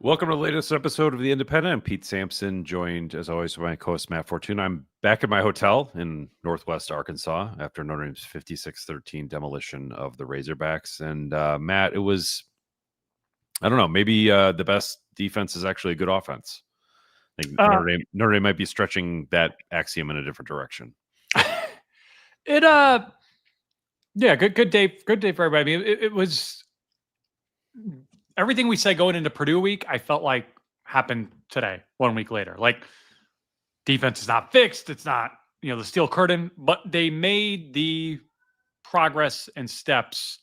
Welcome to the latest episode of The Independent. I'm Pete Sampson, joined as always by my co-host Matt Fortuna. I'm back at my hotel in Northwest Arkansas after Notre Dame's 56-13 demolition of the Razorbacks. And Matt, it was, I don't know, maybe the best defense is actually a good offense. I think Notre Dame might be stretching that axiom in a different direction. Yeah, good day for everybody. I mean, it was everything we said going into Purdue week. I felt like happened today, 1 week later. Like, defense is not fixed. It's not, the steel curtain, but they made the progress and steps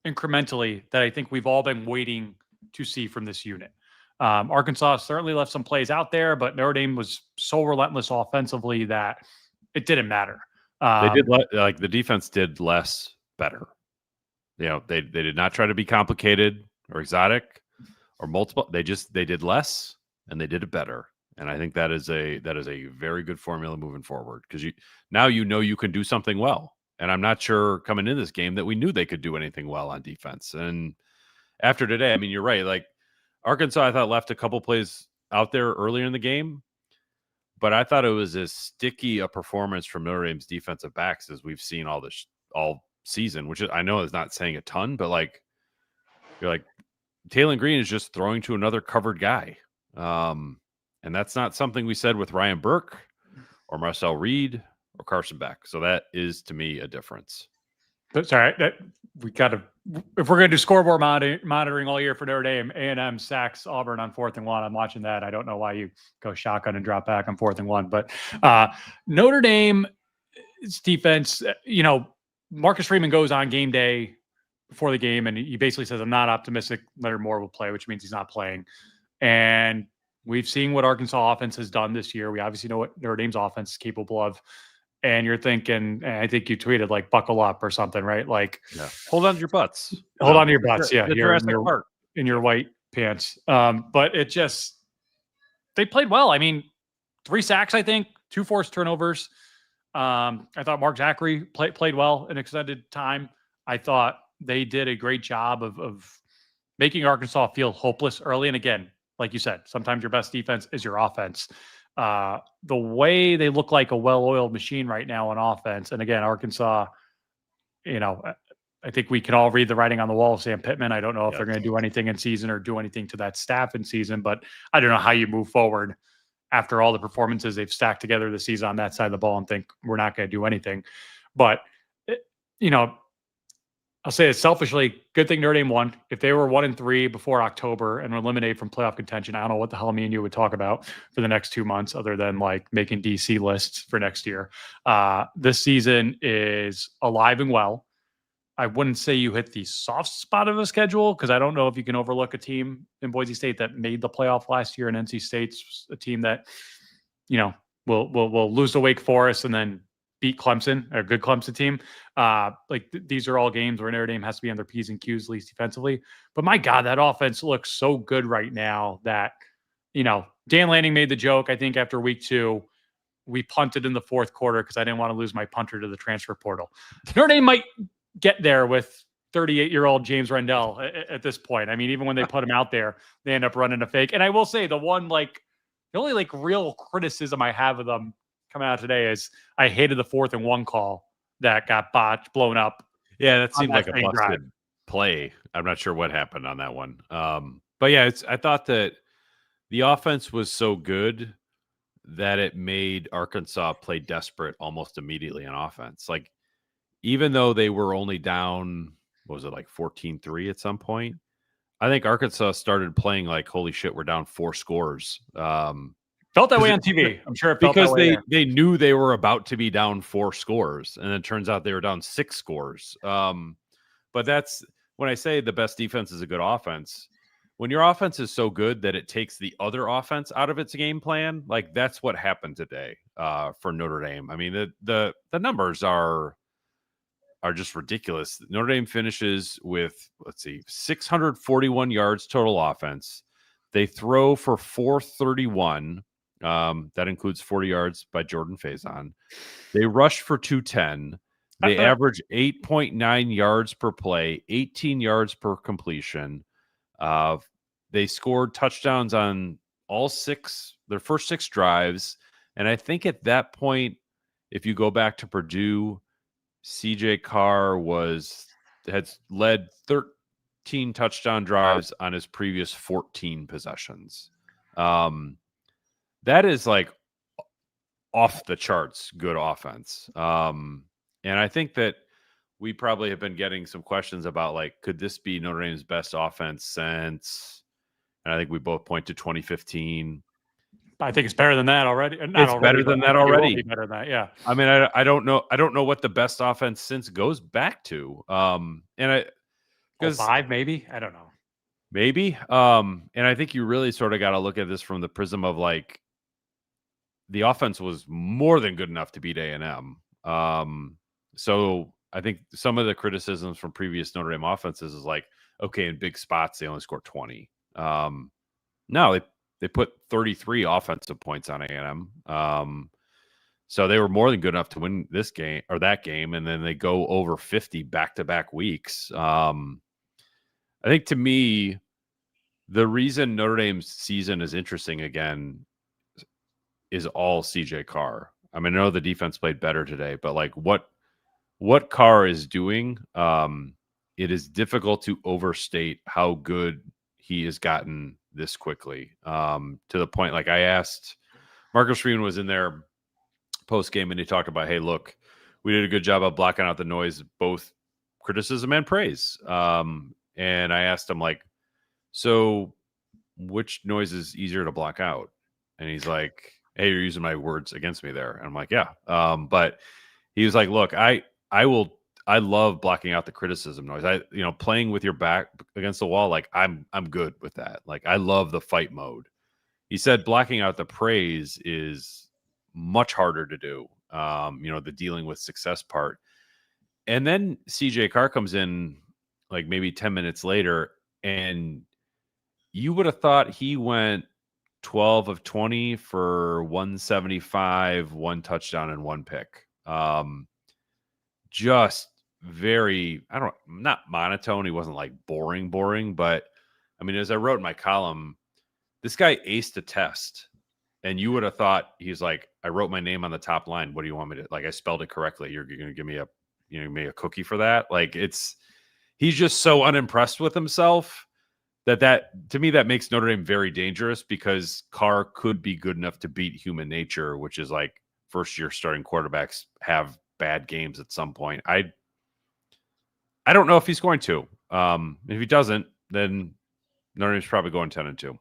incrementally that I think we've all been waiting to see from this unit. Arkansas certainly left some plays out there, but Notre Dame was so relentless offensively that it didn't matter. They did the defense did less better. They did not try to be complicated or exotic or multiple. They did less and they did it better. And I think that is a very good formula moving forward, because you can do something well. And I'm not sure coming into this game that we knew they could do anything well on defense. And after today, I mean, you're right. Like, Arkansas, I thought, left a couple plays out there earlier in the game, but I thought it was as sticky a performance from Notre Dame's defensive backs as we've seen all season, which I know is not saying a ton, but you're like, Taylor Green is just throwing to another covered guy. And that's not something we said with Ryan Burke or Marcel Reed or Carson Beck. So that is, to me, a difference. Sorry, we got to, if we're going to do scoreboard monitoring all year for Notre Dame, A&M sacks Auburn on 4th and 1. I'm watching that. I don't know why you go shotgun and drop back on 4th and 1, but Notre Dame's defense, Marcus Freeman goes on game day before the game, and he basically says, I'm not optimistic Leonard Moore will play, which means he's not playing. And we've seen what Arkansas offense has done this year. We obviously know what Notre Dame's offense is capable of. And you're thinking, I think you tweeted, like, buckle up or something, right? Like, hold on to your butts. Hold on to your butts. Yeah. You're in your white pants. But it just, they played well. I mean, 3 sacks, I think, 2 forced turnovers. I thought Mark Zachary played well in extended time. I thought they did a great job of making Arkansas feel hopeless early. And again, like you said, sometimes your best defense is your offense. The way they look like a well-oiled machine right now on offense. And again, Arkansas, I think we can all read the writing on the wall of Sam Pittman. I don't know if they're going to do anything in season or do anything to that staff in season, but I don't know how you move forward after all the performances they've stacked together this season on that side of the ball and think we're not going to do anything. But, I'll say it selfishly, good thing Notre Dame won. If they were 1-3 before October and were eliminated from playoff contention, I don't know what the hell me and you would talk about for the next 2 months other than like making DC lists for next year. This season is alive and well. I wouldn't say you hit the soft spot of the schedule, because I don't know if you can overlook a team in Boise State that made the playoff last year, and NC State's a team that, will lose to Wake Forest and then beat Clemson, a good Clemson team. These are all games where Notre Dame has to be on their P's and Q's, at least defensively. But my God, that offense looks so good right now that, Dan Lanning made the joke, I think, after week 2, we punted in the 4th quarter because I didn't want to lose my punter to the transfer portal. Notre Dame might get there with 38-year-old James Rendell at this point. I mean, even when they put him out there, they end up running a fake. And I will say the only real criticism I have of them coming out today is I hated the 4th and 1 call that got botched, blown up. Yeah, that seemed like a busted play. I'm not sure what happened on that one. But yeah, I thought that the offense was so good that it made Arkansas play desperate almost immediately on offense. Like, even though they were only down, 14-3 at some point, I think Arkansas started playing like, holy shit, we're down 4 scores. Felt that way on TV. I'm sure it felt because that way they knew they were about to be down 4 scores, and it turns out they were down 6 scores. But that's when I say the best defense is a good offense. When your offense is so good that it takes the other offense out of its game plan, like, that's what happened today for Notre Dame. I mean, the numbers are just ridiculous. Notre Dame finishes with 641 yards total offense. They throw for 431. That includes 40 yards by Jordan Faison. They rush for 210. They average 8.9 yards per play, 18 yards per completion. they scored touchdowns on their first 6 drives. And I think at that point, if you go back to Purdue, CJ Carr had led 13 touchdown drives on his previous 14 possessions. That is like off the charts good offense. And I think that we probably have been getting some questions about, like, could this be Notre Dame's best offense since, and I think we both point to 2015. I think it's better than that already. It's better than that already. It will be better than that, yeah. I mean, I don't know. I don't know what the best offense since goes back to. Because 5 maybe? I don't know. Maybe. And I think you really sort of got to look at this from the prism of, like, the offense was more than good enough to beat A&M. So I think some of the criticisms from previous Notre Dame offenses is like, okay, in big spots, they only scored 20. No, they put 33 offensive points on A&M. So they were more than good enough to win this game or that game. And then they go over 50 back-to-back weeks. I think, to me, the reason Notre Dame's season is interesting again is all CJ Carr. I mean, I know the defense played better today, but like what Carr is doing, it is difficult to overstate how good he has gotten this quickly. To the point, like, I asked, Marcus Freeman was in there post game and he talked about, hey, look, we did a good job of blocking out the noise, both criticism and praise. And I asked him, like, so which noise is easier to block out? And he's like, hey, you're using my words against me there. And I'm like, yeah. But he was like, look, I love blocking out the criticism noise. Playing with your back against the wall, like, I'm good with that. Like, I love the fight mode. He said blocking out the praise is much harder to do. The dealing with success part. And then CJ Carr comes in like maybe 10 minutes later, and you would have thought he went 12 of 20 for 175, 1 touchdown and 1 pick. Just very, not monotone. He wasn't like boring, but I mean, as I wrote in my column, this guy aced a test, and you would have thought he's like, I wrote my name on the top line. What do you want me to, like, I spelled it correctly. You're going to give me a cookie for that? Like, he's just so unimpressed with himself that to me, that makes Notre Dame very dangerous, because Carr could be good enough to beat human nature, which is like first year starting quarterbacks have bad games at some point. I don't know if he's going to. If he doesn't, then Notre Dame's probably going 10-2.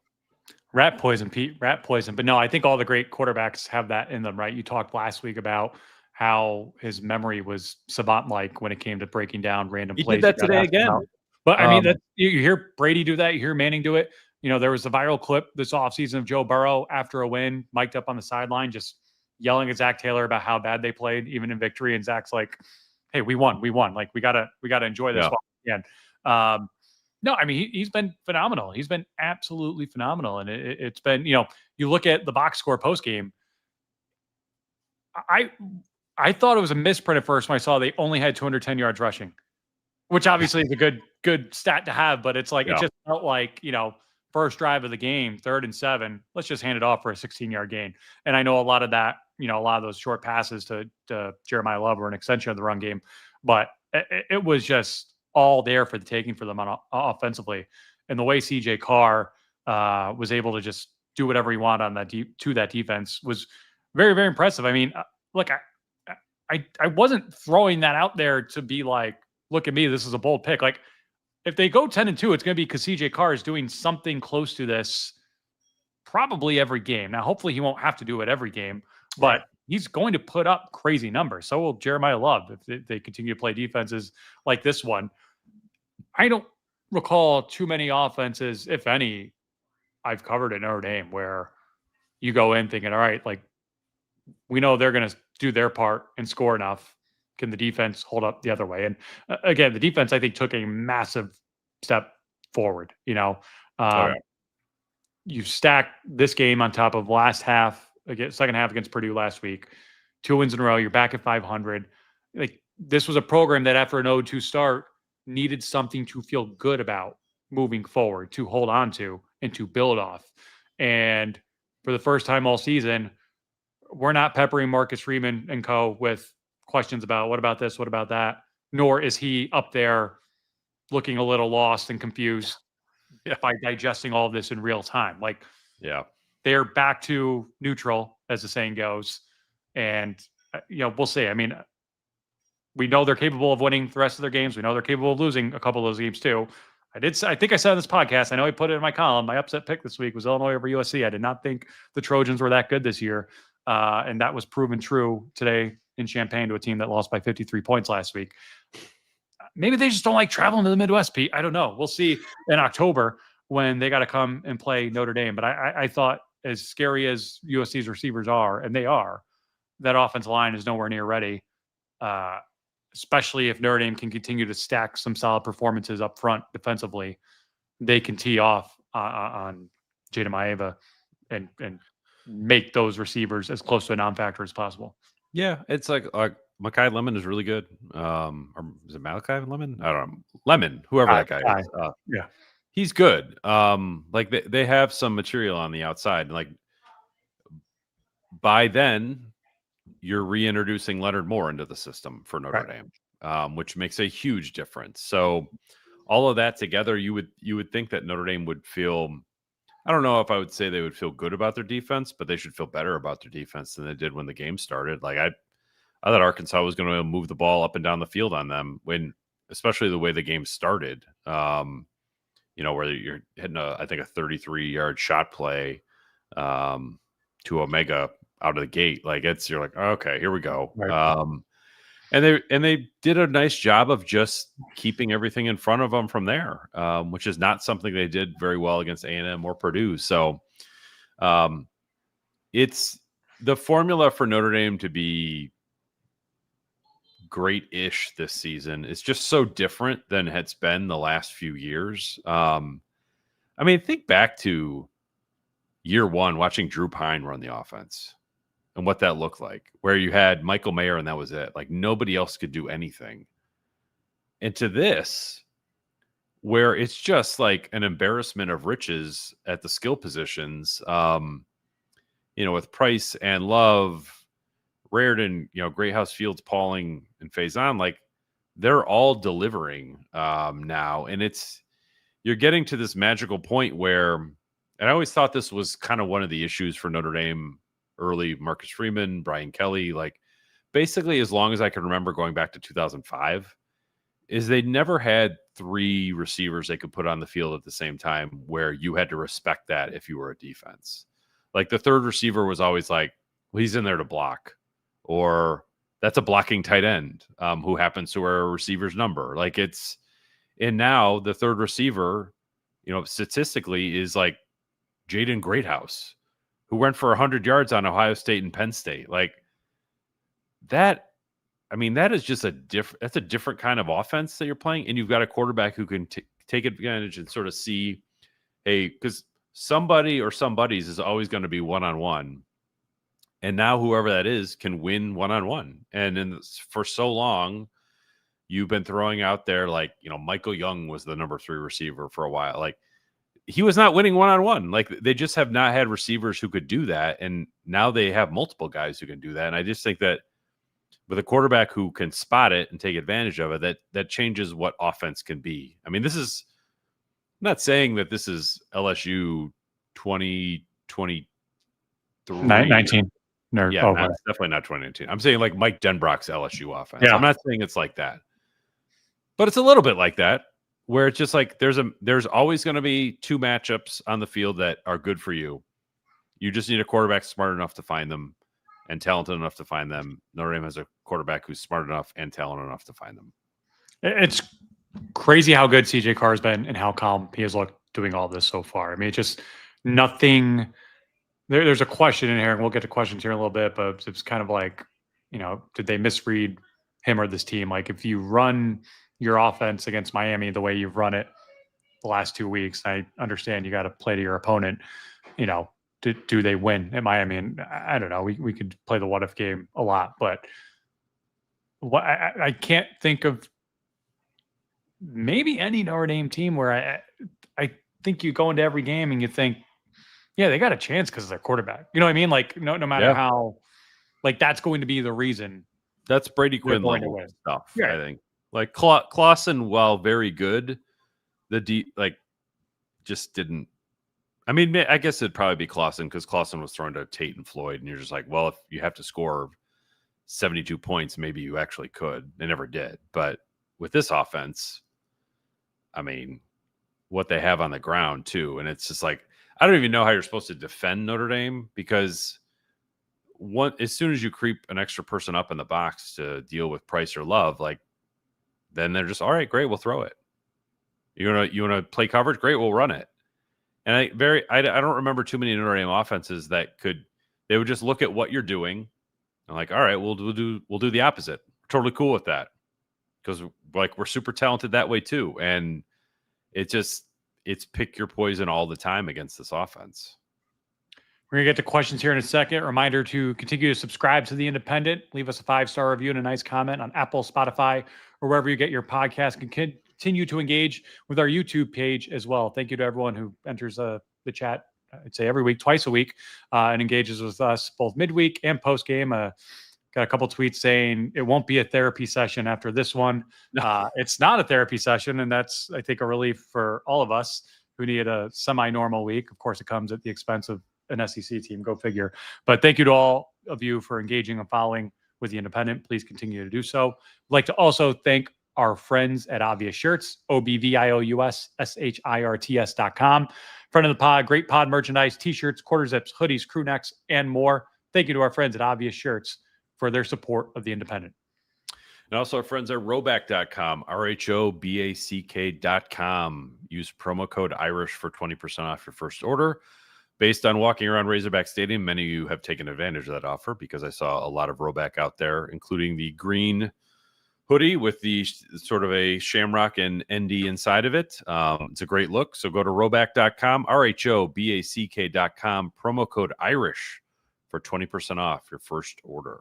Rat poison, Pete. Rat poison. But no, I think all the great quarterbacks have that in them, right? You talked last week about how his memory was savant-like when it came to breaking down random plays. He did that today again. But I mean, you hear Brady do that. You hear Manning do it. There was a viral clip this offseason of Joe Burrow after a win, mic'd up on the sideline, just yelling at Zach Taylor about how bad they played, even in victory. And Zach's like, hey, we won. Like, we gotta enjoy this again. No, I mean, he's been phenomenal. He's been absolutely phenomenal. And it's been, you look at the box score post game. I thought it was a misprint at first when I saw they only had 210 yards rushing, which obviously is a good stat to have, but it's like, it just felt like, first drive of the game, 3rd and 7, let's just hand it off for a 16-yard gain. And I know a lot of that, a lot of those short passes to Jeremiyah Love were an extension of the run game, but it was just all there for the taking for them offensively. And the way CJ Carr was able to just do whatever he wanted on that defense was very, very impressive. I mean, look, I wasn't throwing that out there to be like, look at me, this is a bold pick. Like, if they go 10-2, it's going to be because CJ Carr is doing something close to this probably every game. Now, hopefully he won't have to do it every game, but he's going to put up crazy numbers. So will Jeremiyah Love if they continue to play defenses like this one. I don't recall too many offenses, if any, I've covered at Notre Dame where you go in thinking, all right, like, we know they're going to do their part and score enough. Can the defense hold up the other way? And again, the defense, I think, took a massive step forward. You stack this game on top of second half against Purdue last week, 2 wins in a row. You're back at 500. Like, this was a program that after an 0-2 start needed something to feel good about moving forward, to hold on to. and to build off. And for the first time all season, we're not peppering Marcus Freeman and co with questions about what about this, what about that, nor is he up there looking a little lost and confused by digesting all of this in real time. Like, yeah, they're back to neutral, as the saying goes. And, we'll see. I mean, we know they're capable of winning the rest of their games. We know they're capable of losing a couple of those games too. I think I said on this podcast, I know I put it in my column. My upset pick this week was Illinois over USC. I did not think the Trojans were that good this year. And that was proven true today in Champaign to a team that lost by 53 points last week. Maybe they just don't like traveling to the Midwest, Pete. I don't know. We'll see in October when they got to come and play Notre Dame. But I thought, as scary as USC's receivers are, and they are, that offensive line is nowhere near ready, especially if Notre Dame can continue to stack some solid performances up front defensively. They can tee off on Jeremiyah and make those receivers as close to a non-factor as possible. Yeah, it's like Makai Lemon is really good. Or is it Malachi Lemon? I don't know. Lemon, whoever that guy is. Yeah, he's good. Like they have some material on the outside. And like by then, you're reintroducing Leonard Moore into the system for Notre Dame, which makes a huge difference. So all of that together, you would think that Notre Dame would feel. I don't know if I would say they would feel good about their defense, but they should feel better about their defense than they did when the game started. Like I thought Arkansas was going to move the ball up and down the field on them especially the way the game started. Where you're hitting I think a 33-yard shot play to Omega out of the gate. Like you're like, okay, here we go. Right. And they did a nice job of just keeping everything in front of them from there, which is not something they did very well against A&M or Purdue. So it's the formula for Notre Dame to be great-ish this season. It's just so different than it's been the last few years. Think back to year one, watching Drew Pine run the offense and what that looked like, where you had Michael Mayer and that was it. Like nobody else could do anything. And to this, where it's just like an embarrassment of riches at the skill positions, with Price and Love, Raridan, Greathouse Fields, Pauling, and Faison, like they're all delivering now. And you're getting to this magical point where, and I always thought this was kind of one of the issues for Notre Dame early, Marcus Freeman, Brian Kelly, like basically as long as I can remember going back to 2005, is they never had three receivers they could put on the field at the same time where you had to respect that if you were a defense. Like the third receiver was always like, well, he's in there to block, or that's a blocking tight end who happens to wear a receiver's number. And now the third receiver, statistically is like Jaden Greathouse, who went for 100 yards on Ohio State and Penn State. Like that, that is just that's a different kind of offense that you're playing. And you've got a quarterback who can take advantage and sort of see, hey, because somebody or somebody's is always going to be one-on-one. And now whoever that is can win one-on-one. And for so long, you've been throwing out there like, Michael Young was the number 3 receiver for a while. Like he was not winning one-on-one. Like they just have not had receivers who could do that. And now they have multiple guys who can do that. And I just think that with a quarterback who can spot it and take advantage of it, that changes what offense can be. I'm not saying that this is LSU 2023. 19. No, it's definitely not 2019. I'm saying like Mike Denbrock's LSU offense. Yeah. I'm not saying it's like that, but it's a little bit like that, where it's just like there's always going to be two matchups on the field that are good for you. You just need a quarterback smart enough to find them and talented enough to find them. Notre Dame has a quarterback who's smart enough and talented enough to find them. It's crazy how good CJ Carr has been and how calm he has looked doing all this so far. It's just nothing. There's a question in here, and we'll get to questions here in a little bit, but it's kind of like, did they misread him or this team? Like if you run your offense against Miami the way you've run it the last 2 weeks, I understand you got to play to your opponent. Do they win at Miami? And I don't know. We could play the what if game a lot, but I can't think of maybe any Notre Dame team where I think you go into every game and you think, yeah, they got a chance because of their quarterback. You know what I mean? Like no matter how, like that's going to be the reason. That's Brady Quinn going to level win. stuff. Yeah. I think like Clausen, while very good, just didn't. I mean, I guess it'd probably be Clausen because Clausen was thrown to Tate and Floyd, and you're just like, well, if you have to score 72 points, maybe you actually could. They never did. But with this offense, I mean, what they have on the ground too, and it's just like I don't even know how you're supposed to defend Notre Dame because as soon as you creep an extra person up in the box to deal with Price or Love, like then they're just all right, great, we'll throw it. You want to play coverage, great, we'll run it. And I don't remember too many Notre Dame offenses that they would just look at what you're doing and like, all right, we'll do the opposite. We're totally cool with that because like we're super talented that way too. And it's pick your poison all the time against this offense. We're going to get to questions here in a second. Reminder to continue to subscribe to The Independent. Leave us a 5-star review and a nice comment on Apple, Spotify, or wherever you get your podcast. And continue to engage with our YouTube page as well. Thank you to everyone who enters the chat, I'd say every week, twice a week, and engages with us both midweek and post-game. Got a couple tweets saying it won't be a therapy session after this one. It's not a therapy session, and that's, I think, a relief for all of us who need a semi-normal week. Of course, it comes at the expense of an SEC team, go figure. But thank you to all of you for engaging and following with The Independent. Please continue to do so. I'd like to also thank our friends at Obvious Shirts, OBVIOUSSHIRTS.com. Friend of the pod, great pod merchandise, t-shirts, quarter zips, hoodies, crew necks, and more. Thank you to our friends at Obvious Shirts for their support of The Independent. And also our friends at Roback.com, RHOBACK.com. Use promo code IRISH for 20% off your first order. Based on walking around Razorback Stadium, many of you have taken advantage of that offer because I saw a lot of Roback out there, including the green hoodie with the sort of a shamrock and ND inside of it. It's a great look. So go to Roback.com, RHOBACK.com, promo code IRISH for 20% off your first order.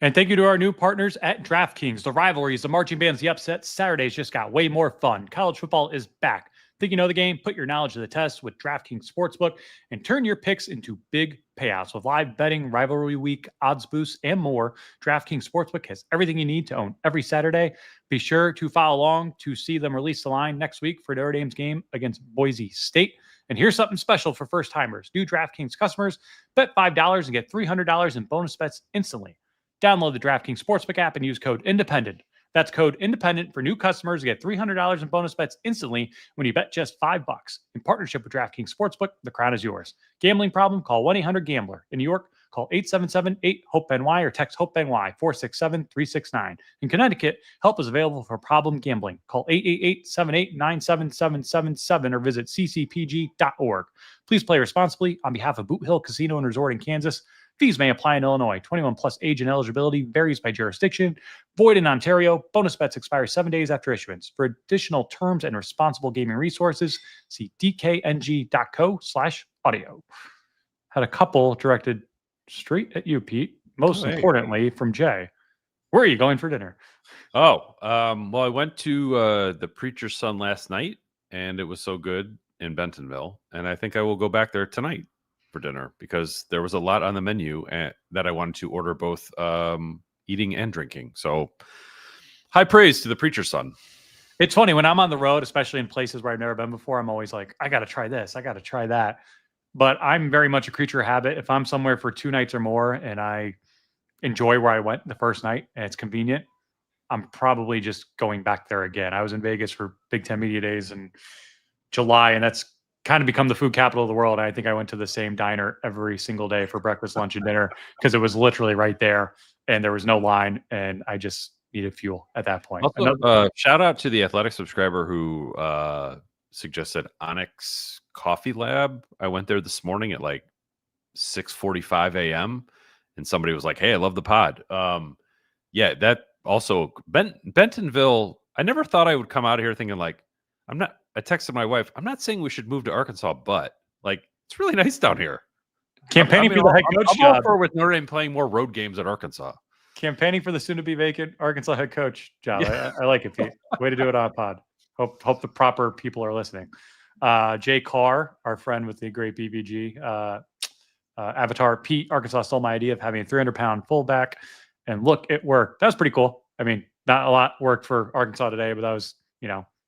And thank you to our new partners at DraftKings. The rivalries, the marching bands, the upsets, Saturdays just got way more fun. College football is back. Think you know the game? Put your knowledge to the test with DraftKings Sportsbook and turn your picks into big payouts with live betting, rivalry week, odds boosts, and more. DraftKings Sportsbook has everything you need to own every Saturday. Be sure to follow along to see them release the line next week for Notre Dame's game against Boise State. And here's something special for first-timers. New DraftKings customers, bet $5 and get $300 in bonus bets instantly. Download the DraftKings Sportsbook app and use code INDEPENDENT. That's code INDEPENDENT for new customers to get $300 in bonus bets instantly when you bet just $5. In partnership with DraftKings Sportsbook, the crown is yours. Gambling problem? Call 1-800-GAMBLER. In New York, call 877-8-HOPE-NY or text HOPE-NY 467-369. In Connecticut, help is available for problem gambling. Call 888-78-97-7777 or visit ccpg.org. Please play responsibly on behalf of Boot Hill Casino and Resort in Kansas. Fees may apply in Illinois. 21 plus age and eligibility varies by jurisdiction. Void in Ontario. Bonus bets expire 7 days after issuance. For additional terms and responsible gaming resources, see dkng.co/audio. Had a couple directed straight at you, Pete. Most importantly, from Jay. Where are you going for dinner? Well, I went to the Preacher's Son last night, and it was so good in Bentonville, and I think I will go back there tonight for dinner because there was a lot on the menu that I wanted to order, both eating and drinking. So high praise to the Preacher's Son. It's funny when I'm on the road, especially in places where I've never been before, I'm always like, I got to try this. I got to try that. But I'm very much a creature of habit. If I'm somewhere for 2 nights or more and I enjoy where I went the first night and it's convenient, I'm probably just going back there again. I was in Vegas for Big Ten Media Days in July, and that's kind of become the food capital of the world. I think I went to the same diner every single day for breakfast, lunch, and dinner because it was literally right there and there was no line and I just needed fuel at that point. Also, shout out to the Athletic subscriber who suggested Onyx Coffee Lab. I went there this morning at like 6:45 a.m. and somebody was like, "Hey, I love the pod." Yeah, that also Bentonville. I never thought I would come out of here thinking like, I texted my wife, I'm not saying we should move to Arkansas, but like it's really nice down here. Campaigning for the head coach I'm all job. for with Notre Dame playing more road games at Arkansas. Campaigning for the soon-to-be vacant Arkansas head coach job. Yeah. I like it, Pete. Way to do it on a pod. Hope the proper people are listening. Jay Carr, our friend with the great BBG avatar, Pete, Arkansas stole my idea of having a 300-pound fullback, and look, it worked. That was pretty cool. I mean, not a lot worked for Arkansas today, but that was,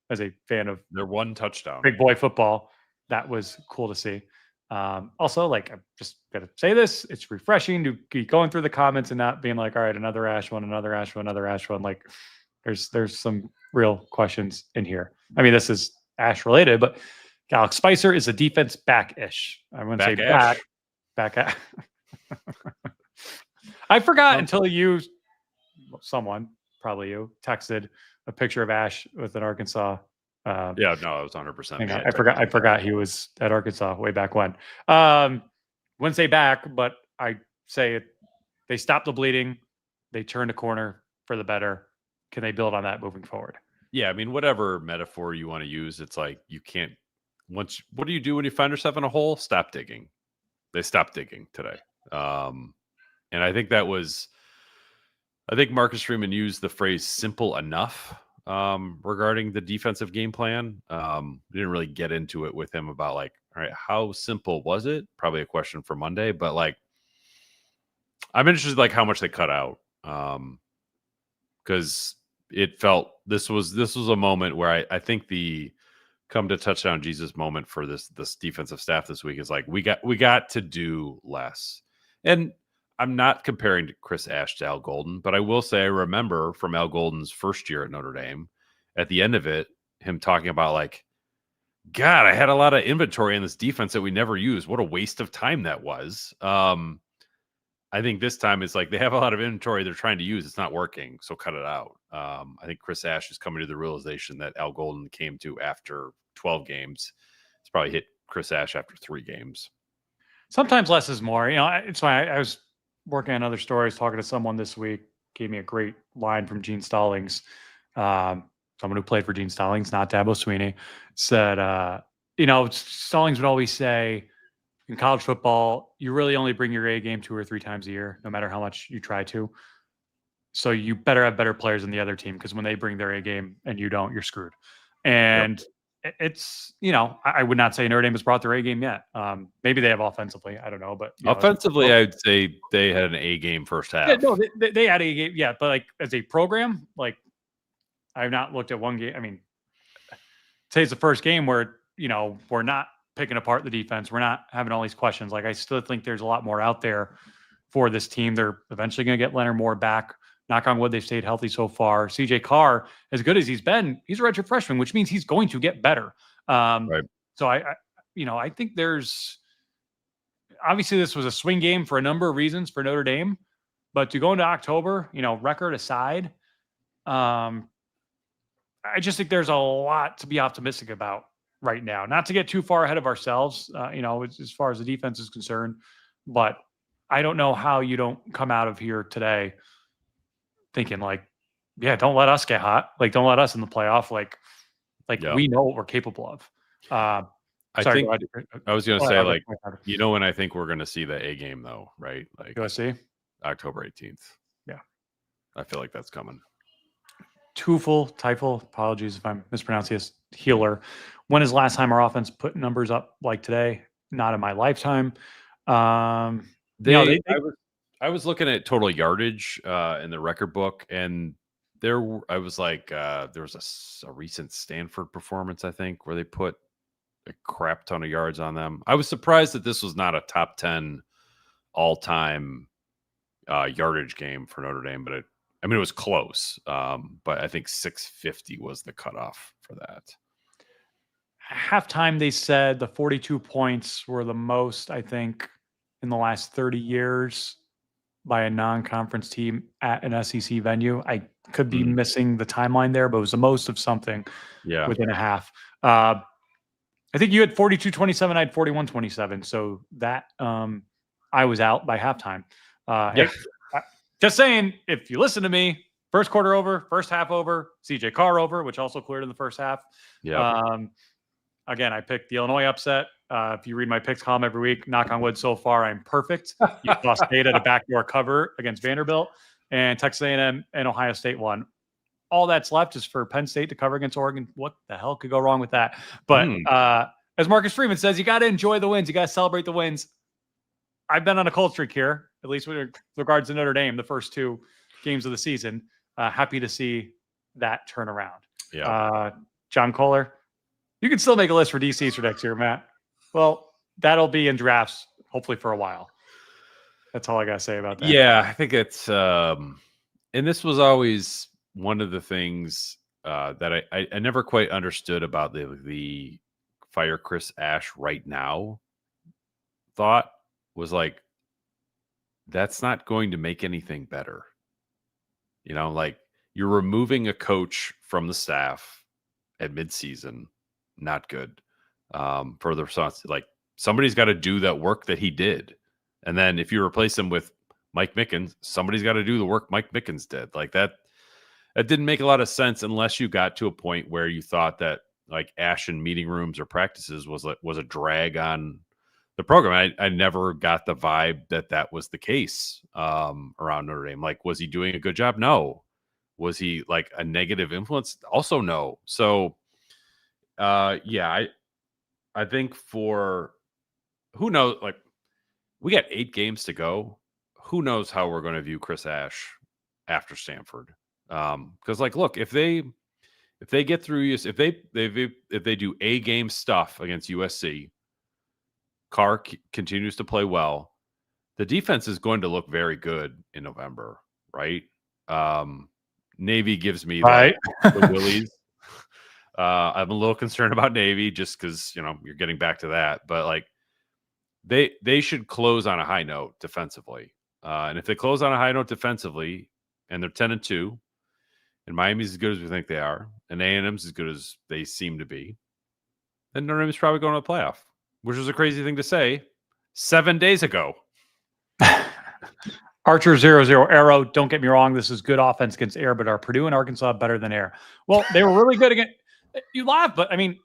as a fan of their one touchdown, big boy football, that was cool to see. Also, like, I'm just gonna say this: it's refreshing to be going through the comments and not being like, "All right, another Ash one, another Ash one, another Ash one." Like, there's some real questions in here. I mean, this is Ash related, but Alex Spicer is a defense back-ish. I wouldn't say Ash. back. I forgot until someone, probably you, texted a picture of Ash with an Arkansas. Yeah, no, it was 100%. I forgot he was at Arkansas way back when. Wouldn't say back, but I say it. They stopped the bleeding. They turned a corner for the better. Can they build on that moving forward? Yeah, I mean, whatever metaphor you want to use, it's like you can't. What do you do when you find yourself in a hole? Stop digging. They stopped digging today, and I think Marcus Freeman used the phrase "simple enough." Regarding the defensive game plan. We didn't really get into it with him about like, all right, how simple was it? Probably a question for Monday, but like, I'm interested like how much they cut out. Because it felt this was a moment where I think the come to touchdown Jesus moment for this defensive staff this week is like we got to do less. And I'm not comparing Chris Ash to Al Golden, but I will say I remember from Al Golden's first year at Notre Dame, at the end of it, him talking about like, God, I had a lot of inventory in this defense that we never used. What a waste of time that was. I think this time it's like they have a lot of inventory they're trying to use. It's not working, so cut it out. I think Chris Ash is coming to the realization that Al Golden came to after 12 games. It's probably hit Chris Ash after 3 games. Sometimes less is more. It's why I was working on other stories, talking to someone this week, gave me a great line from Gene Stallings. Someone who played for Gene Stallings, not Dabo Sweeney, said, Stallings would always say, in college football, you really only bring your A game 2 or 3 times a year, no matter how much you try to. So you better have better players than the other team, because when they bring their A game and you don't, you're screwed. And it's, I would not say Notre Dame has brought their A game yet. Maybe they have offensively. I don't know. But offensively, I would say they had an A game first half. Yeah, no, they had a game. Yeah. But like as a program, like I've not looked at one game. I mean, today's the first game where, we're not picking apart the defense. We're not having all these questions. Like, I still think there's a lot more out there for this team. They're eventually going to get Leonard Moore back. Knock on wood, they've stayed healthy so far. CJ Carr, as good as he's been, he's a redshirt freshman, which means he's going to get better. Right. So I think there's obviously this was a swing game for a number of reasons for Notre Dame, but to go into October, record aside, I just think there's a lot to be optimistic about right now. Not to get too far ahead of ourselves, as far as the defense is concerned, but I don't know how you don't come out of here today thinking like, yeah, don't let us get hot. Like, don't let us in the playoff. Like we know what we're capable of. I was going to say, like, when I think we're going to see the A game though, right? Like USC, October 18th. Yeah. I feel like that's coming. Teifel, apologies if I'm mispronouncing this, Healer. When is the last time our offense put numbers up like today? Not in my lifetime. I was looking at total yardage in the record book, and there was a recent Stanford performance, I think, where they put a crap ton of yards on them. I was surprised that this was not a top 10 all-time yardage game for Notre Dame, but it was close. But I think 650 was the cutoff for that. Halftime, they said the 42 points were the most, I think, in the last 30 years by a non-conference team at an SEC venue. I could be missing the timeline there, but it was the most of something within a half. I think you had 42-27, I had 41-27. So that I was out by halftime. Hey, just saying, if you listen to me, first quarter over, first half over, CJ Carr over, which also cleared in the first half. Yeah. Again, I picked the Illinois upset. If you read my picks column every week, knock on wood, so far I'm perfect. Utah State at a backdoor cover against Vanderbilt, and Texas A&M and Ohio State won. All that's left is for Penn State to cover against Oregon. What the hell could go wrong with that? But as Marcus Freeman says, you got to enjoy the wins. You got to celebrate the wins. I've been on a cold streak here, at least with regards to Notre Dame, the first 2 games of the season. Happy to see that turn around. Yeah. John Kohler, you can still make a list for DCs for next year, Matt. Well, that'll be in drafts, hopefully for a while. That's all I got to say about that. Yeah, I think it's, and this was always one of the things that I never quite understood about the fire Chris Ash right now thought was like, that's not going to make anything better. You know, like you're removing a coach from the staff at midseason, not good. For the response, like somebody's got to do that work that he did. And then if you replace him with Mike Mickens, somebody's got to do the work Mike Mickens did. Like that didn't make a lot of sense unless you got to a point where you thought that like Ash in meeting rooms or practices was a drag on the program. I never got the vibe that was the case around Notre Dame. Like, was he doing a good job? No. Was he like a negative influence? Also, no. So, yeah, I think for who knows, like we got 8 games to go. Who knows how we're going to view Chris Ash after Stanford? Because like, look, if they get through, if they do A game stuff against USC, Carr continues to play well, the defense is going to look very good in November, right? Navy gives me the willies. I'm a little concerned about Navy just because, you're getting back to that. But, like, they should close on a high note defensively. And if they close on a high note defensively and they're 10-2, and Miami's as good as we think they are, and A&M's as good as they seem to be, then Notre Dame's probably going to the playoff, which was a crazy thing to say 7 days ago. Archer 00 Arrow, don't get me wrong, this is good offense against air, but are Purdue and Arkansas better than air? Well, they were really good against – you laugh, but, I mean,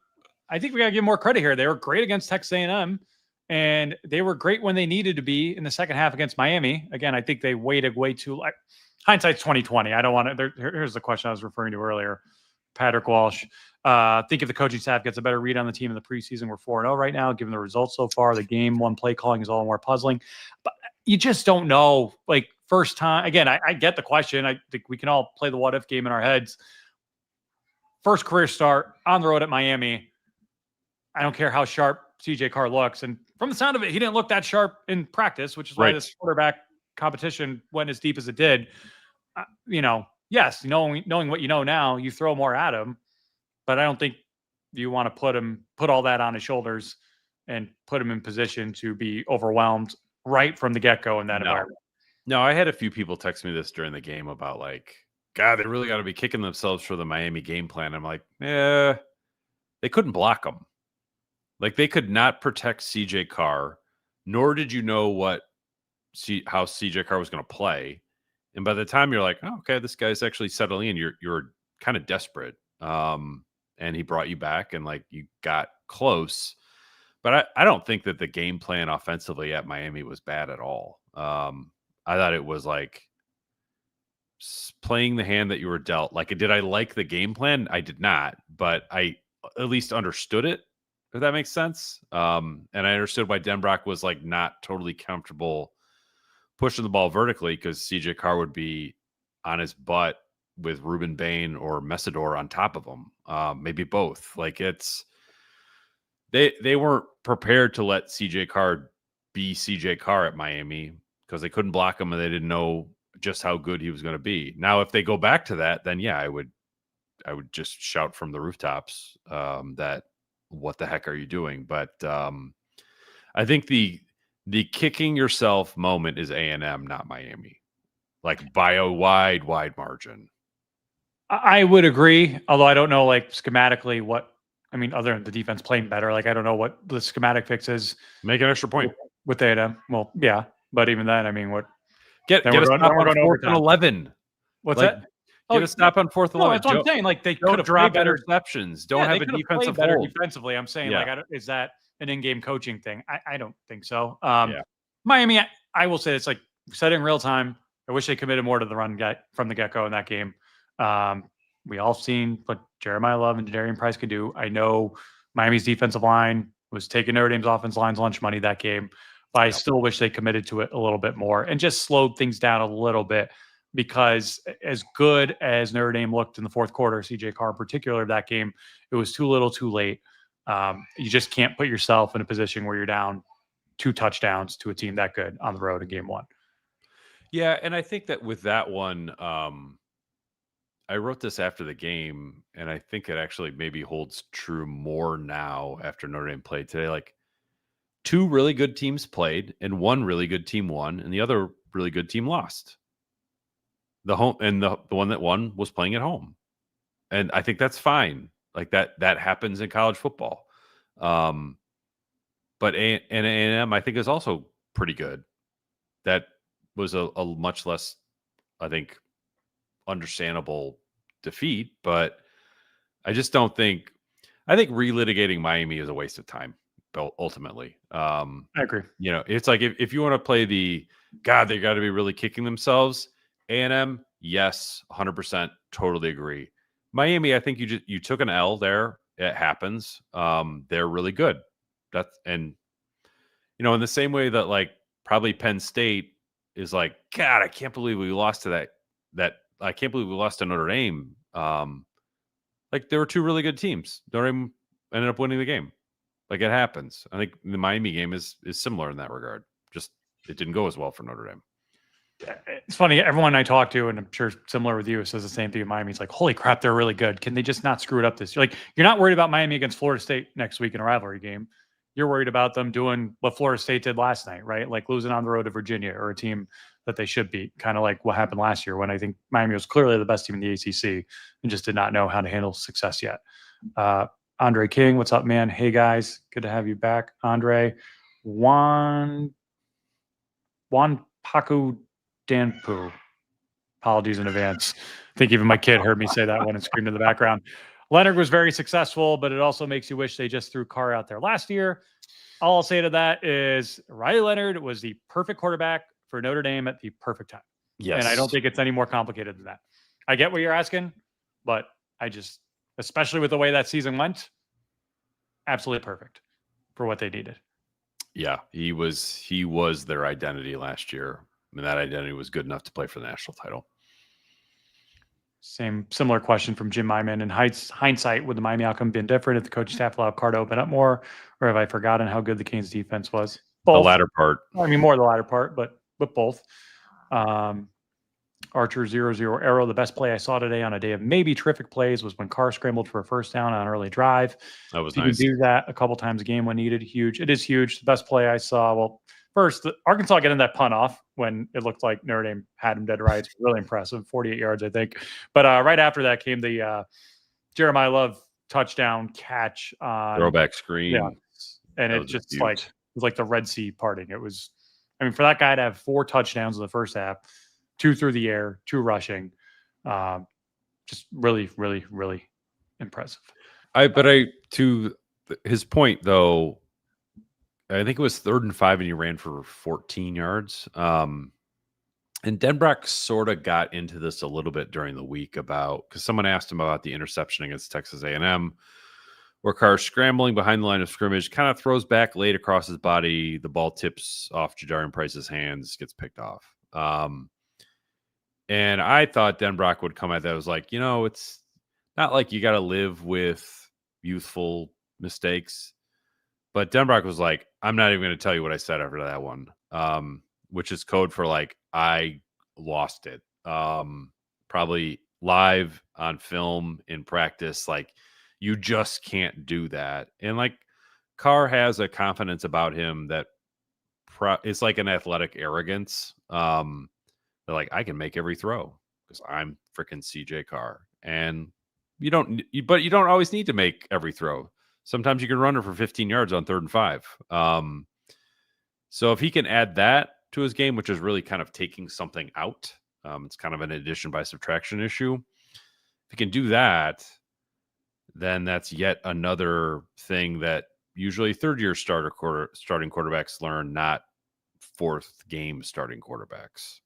I think we got to give more credit here. They were great against Texas A&M, and they were great when they needed to be in the second half against Miami. Again, I think they waited way too – hindsight's 2020. I don't want to – here's the question I was referring to earlier. Patrick Walsh. Think if the coaching staff gets a better read on the team in the preseason, we're 4-0 right now, given the results so far. The game one play calling is all more puzzling. But you just don't know. Like, first time, again, I get the question. I think we can all play the what if game in our heads. First career start on the road at Miami. I don't care how sharp CJ Carr looks. And from the sound of it, he didn't look that sharp in practice, which is why this quarterback competition went as deep as it did. Yes, knowing what you know now, you throw more at him, but I don't think you want to put all that on his shoulders and put him in position to be overwhelmed right from the get-go in that environment. No, I had a few people text me this during the game about like, God, they really got to be kicking themselves for the Miami game plan. I'm like, they couldn't block them. Like they could not protect CJ Carr, nor did you know how CJ Carr was going to play. And by the time you're like, oh, okay, this guy's actually settling in, you're kind of desperate. And he brought you back and like you got close. But I don't think that the game plan offensively at Miami was bad at all. I thought it was like playing the hand that you were dealt. Like, did I like the game plan? I did not, but I at least understood it, if that makes sense. And I understood why Denbrock was like not totally comfortable pushing the ball vertically because CJ Carr would be on his butt with Ruben Bain or Messidor on top of him. Maybe both. Like they weren't prepared to let CJ Carr be CJ Carr at Miami because they couldn't block him and they didn't know just how good he was going to be. Now, if they go back to that, then yeah, I would just shout from the rooftops that what the heck are you doing? But I think the kicking yourself moment is A&M, not Miami, like by a wide margin. I would agree, although I don't know like schematically other than the defense playing better, like I don't know what the schematic fix is. Make an extra point with A&M. Well, yeah, but even then, I mean, what? Get a stop on 4th and 11. What's that? Get a stop on 4th and 11. That's what I'm saying. Like they don't drop interceptions. Don't have a defensive better hold. Defensively, I'm saying is that an in-game coaching thing? I don't think so. Yeah. Miami, I will say it's like said in real time. I wish they committed more to the run from the get-go in that game. We all seen what Jeremiyah Love and Darian Price could do. I know Miami's defensive line was taking Notre Dame's offense line's lunch money that game. But I still wish they committed to it a little bit more and just slowed things down a little bit, because as good as Notre Dame looked in the fourth quarter, CJ Carr in particular of that game, it was too little too late. You just can't put yourself in a position where you're down 2 touchdowns to a team that good on the road in game 1. Yeah, and I think that with that one, I wrote this after the game, and I think it actually maybe holds true more now after Notre Dame played today. Like, 2 really good teams played, and 1 really good team won, and the other really good team lost. The one that won was playing at home, and I think that's fine. Like that happens in college football. But A&M, I think, is also pretty good. That was a much less, I think, understandable defeat, but I just don't think. I think relitigating Miami is a waste of time. Ultimately, I agree. It's like if you want to play they got to be really kicking themselves. A&M, yes, 100%, totally agree. Miami, I think you took an L there. It happens. They're really good. In the same way that like probably Penn State is like, God, I can't believe we lost to that. I can't believe we lost to Notre Dame. Like there were 2 really good teams. Notre Dame ended up winning the game. Like it happens. I think the Miami game is similar in that regard. Just it didn't go as well for Notre Dame. It's funny. Everyone I talk to, and I'm sure similar with you, says the same thing. Miami's like, holy crap, they're really good. Can they just not screw it up this year? Like, you're not worried about Miami against Florida State next week in a rivalry game. You're worried about them doing what Florida State did last night, right? Like losing on the road to Virginia, or a team that they should beat, kind of like what happened last year when I think Miami was clearly the best team in the ACC and just did not know how to handle success yet. Andre King, what's up, man? Hey, guys. Good to have you back, Andre. Juan Paku Danpu. Apologies in advance. I think even my kid heard me say that one and screamed in the background. Leonard was very successful, but it also makes you wish they just threw Carr out there last year. All I'll say to that is Riley Leonard was the perfect quarterback for Notre Dame at the perfect time. Yes. And I don't think it's any more complicated than that. I get what you're asking, but I just, especially with the way that season went, absolutely perfect for what they needed. Yeah, he was their identity last year. And that identity was good enough to play for the national title. Similar question from Jim Myman. In hindsight, would the Miami outcome been different if the coaching staff allowed Carr to open up more, or have I forgotten how good the Canes defense was? Both. The latter part. I mean, more the latter part, but both. Archer 00 Arrow. The best play I saw today on a day of maybe terrific plays was when Carr scrambled for a first down on an early drive. That was nice. You can do that a couple times a game when needed. Huge. It is huge. The best play I saw. Well, first, Arkansas getting that punt off when it looked like Notre Dame had him dead right. It's really impressive. 48 yards, I think. But right after that came the Jeremiyah Love touchdown catch on throwback screen. Yeah. And it just huge. It was like the Red Sea parting. It was, I mean, for that guy to have 4 touchdowns in the first half, 2 through the air, 2 rushing, just really, really, really impressive. To his point though, I think it was 3rd and 5 and he ran for 14 yards. And Denbrock sort of got into this a little bit during the week because someone asked him about the interception against Texas A&M, where Carr scrambling behind the line of scrimmage, kind of throws back late across his body. The ball tips off Jadarian Price's hands, gets picked off. And I thought Denbrock would come at that. It was like, it's not like you got to live with youthful mistakes. But Denbrock was like, I'm not even going to tell you what I said after that one, which is code for like, I lost it. Probably live on film in practice. Like, you just can't do that. And like, Carr has a confidence about him that it's like an athletic arrogance. They're like, I can make every throw because I'm freaking CJ Carr. And you don't always need to make every throw. Sometimes you can run her for 15 yards on 3rd and 5. So if he can add that to his game, which is really kind of taking something out, it's kind of an addition by subtraction issue. If he can do that, then that's yet another thing that usually 3rd-year starting quarterbacks learn, not 4th game starting quarterbacks.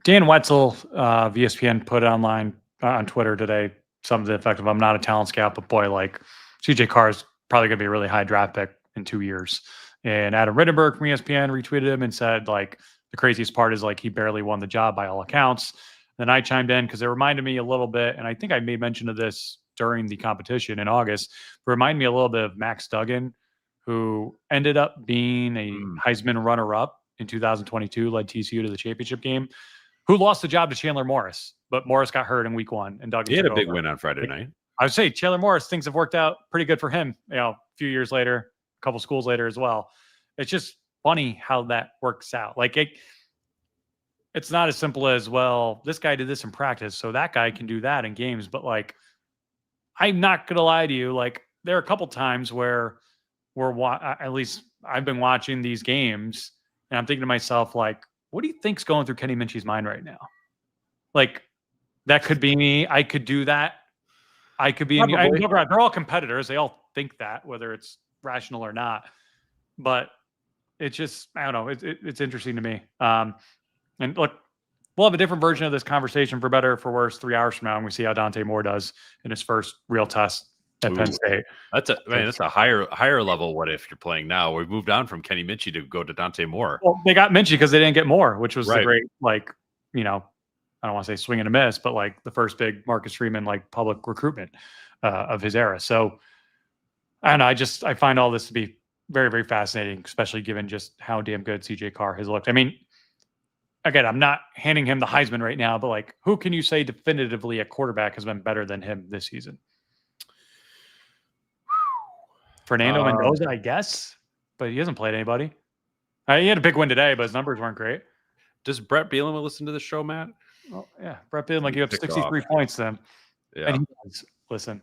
Dan Wetzel of ESPN put online on Twitter today some of the effect of, I'm not a talent scout, but boy, like CJ Carr's probably going to be a really high draft pick in 2 years. And Adam Rittenberg from ESPN retweeted him and said, like, the craziest part is like he barely won the job by all accounts. Then I chimed in because it reminded me a little bit, and I think I made mention of this during the competition in August. It reminded me a little bit of Max Duggan, who ended up being a Heisman runner-up in 2022, led TCU to the championship game, who lost the job to Chandler Morris. But Morris got hurt in week 1, and Duggan He had a took big over. win on Friday night. I would say Chandler Morris, things have worked out pretty good for him, a few years later, a couple schools later as well. It's just funny how that works out. Like it's not as simple as, well, this guy did this in practice, so that guy can do that in games. But like, I'm not going to lie to you. Like, there are a couple times where at least I've been watching these games and I'm thinking to myself, like, what do you think's going through Kenny Minchie's mind right now? Like, that could be me. I could do that. I could be they're all competitors. They all think that, whether it's rational or not. But it's just, I don't know. It's interesting to me. And look, we'll have a different version of this conversation, for better or for worse, 3 hours from now, and we see how Dante Moore does in his first real test at Penn State. That's a higher level. What if you're playing now? We've moved on from Kenny Minchie to go to Dante Moore. Well, they got Minchie because they didn't get Moore, which was the great, like, I don't want to say swing and a miss, but like the first big Marcus Freeman, like, public recruitment of his era. So I don't know. I find all this to be very, very fascinating, especially given just how damn good CJ Carr has looked. I mean, again, I'm not handing him the Heisman right now, but like, who can you say definitively a quarterback has been better than him this season? Fernando Mendoza, I guess, but he hasn't played anybody. He had a big win today, but his numbers weren't great. Does Brett Bielema listen to the show, Matt? Well, yeah, Brett Bielema, you have 63 points then. Yeah. And he does. Listen.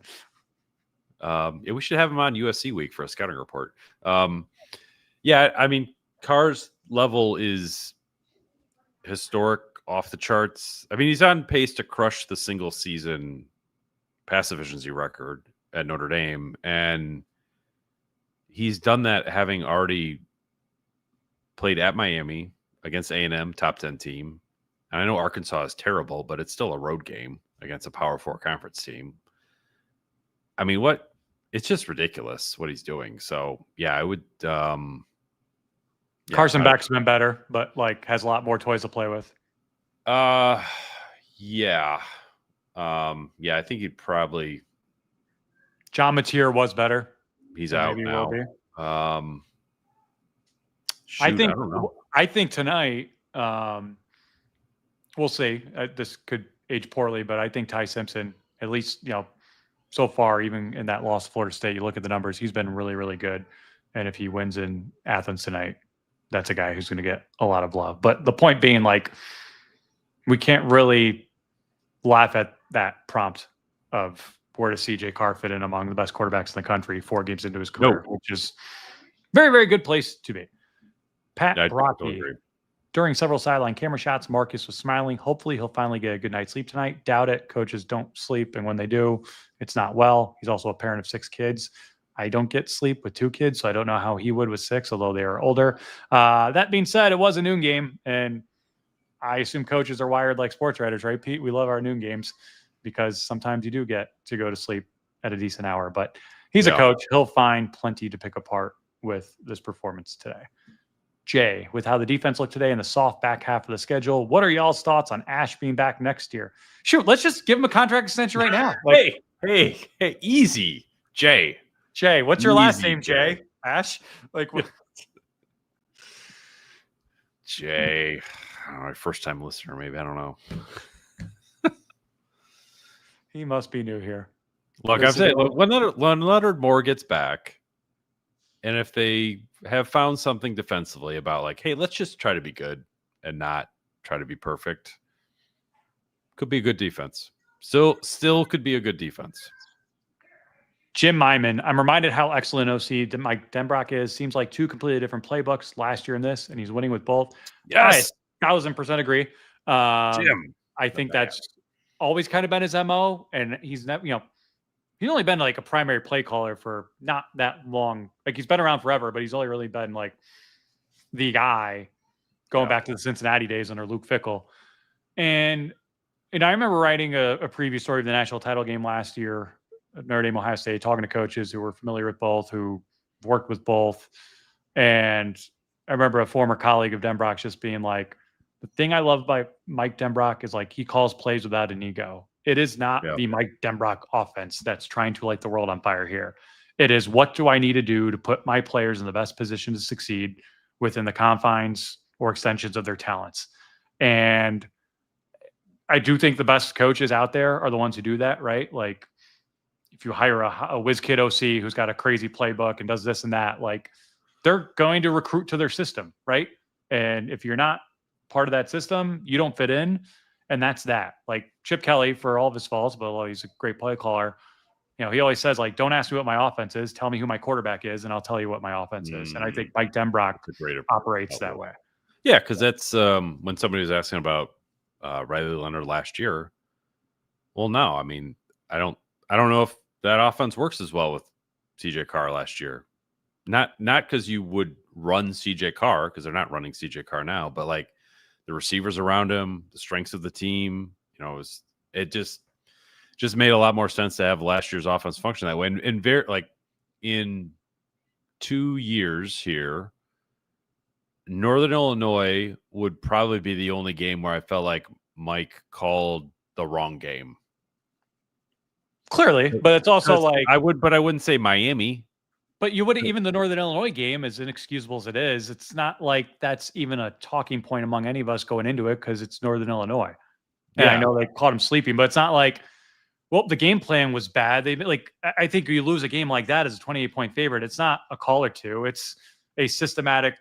We should have him on USC week for a scouting report. Yeah, I mean, Carr's level is historic, off the charts. I mean, he's on pace to crush the single season pass efficiency record at Notre Dame, and he's done that having already played at Miami against A&M, top 10 team. And I know Arkansas is terrible, but it's still a road game against a Power 4 conference team. I mean, it's just ridiculous what he's doing. So, yeah, I would. Carson Beck's been better, but like has a lot more toys to play with. Yeah. I think he'd probably. John Mateer was better. He's out now. I think tonight, we'll see. This could age poorly, but I think Ty Simpson, at least, so far, even in that loss to Florida State, you look at the numbers, he's been really, really good. And if he wins in Athens tonight, that's a guy who's going to get a lot of love. But the point being, like, we can't really laugh at that prompt of where does CJ Carr fit in among the best quarterbacks in the country 4 games into his career, which is very, very good place to be. Pat Brocky, during several sideline camera shots, Marcus was smiling. Hopefully he'll finally get a good night's sleep tonight. Doubt it. Coaches don't sleep, and when they do, it's not well. He's also a parent of 6 kids. I don't get sleep with 2 kids, so I don't know how he would with 6, although they are older. That being said, it was a noon game, and I assume coaches are wired like sports writers, right, Pete? We love our noon games because sometimes you do get to go to sleep at a decent hour. But he's a coach. He'll find plenty to pick apart with this performance today. Jay, with how the defense looked today in the soft back half of the schedule, what are y'all's thoughts on Ash being back next year? Shoot, let's just give him a contract extension right now. Like, hey, easy, Jay. Jay, what's your last name, Jay? Ash? Like, what? Jay. I don't know, first-time listener, maybe. I don't know. He must be new here. Look, I'm saying, when Leonard Moore gets back, and if they have found something defensively about, like, hey, let's just try to be good and not try to be perfect, could be a good defense. Still could be a good defense. Jim Myman, I'm reminded how excellent OC Mike Denbrock is. Seems like 2 completely different playbooks last year in this, and he's winning with both. Yes. 1,000% agree. Jim. I think that's always kind of been his MO, and he's never, he's only been like a primary play caller for not that long. Like, he's been around forever, but he's only really been like the guy going back to the Cincinnati days under Luke Fickell. And I remember writing a preview story of the national title game last year Notre Dame, Ohio State, talking to coaches who were familiar with both, who worked with both. And I remember a former colleague of Denbrock's just being like, the thing I love by Mike Denbrock is like he calls plays without an ego. It is not the Mike Denbrock offense that's trying to light the world on fire here. It is, what do I need to do to put my players in the best position to succeed within the confines or extensions of their talents? And I do think the best coaches out there are the ones who do that, right? Like if you hire a whiz kid OC who's got a crazy playbook and does this and that, like they're going to recruit to their system, right? And if you're not part of that system, you don't fit in. And that's that. Like Chip Kelly, for all of his faults, but he's a great play caller. You know, he always says, like, don't ask me what my offense is. Tell me who my quarterback is, and I'll tell you what my offense is. And I think Mike Denbrock operates that way. Yeah, because that's when somebody was asking about Riley Leonard last year. Well, no, I mean, I don't know if that offense works as well with CJ Carr last year. Not because you would run CJ Carr, because they're not running CJ Carr now, but like the receivers around him, the strengths of the team, you know, it just made a lot more sense to have last year's offense function that way. And very like in 2 years here, Northern Illinois would probably be the only game where I felt like Mike called the wrong game. Clearly, but it's also like I wouldn't say Miami. But you would, even the Northern Illinois game, as inexcusable as it is, it's not like that's even a talking point among any of us going into it because it's Northern Illinois. And I know they caught him sleeping, but it's not like, well, the game plan was bad. They like, I think you lose a game like that as a 28-point favorite. It's not a call or two. It's a systematic,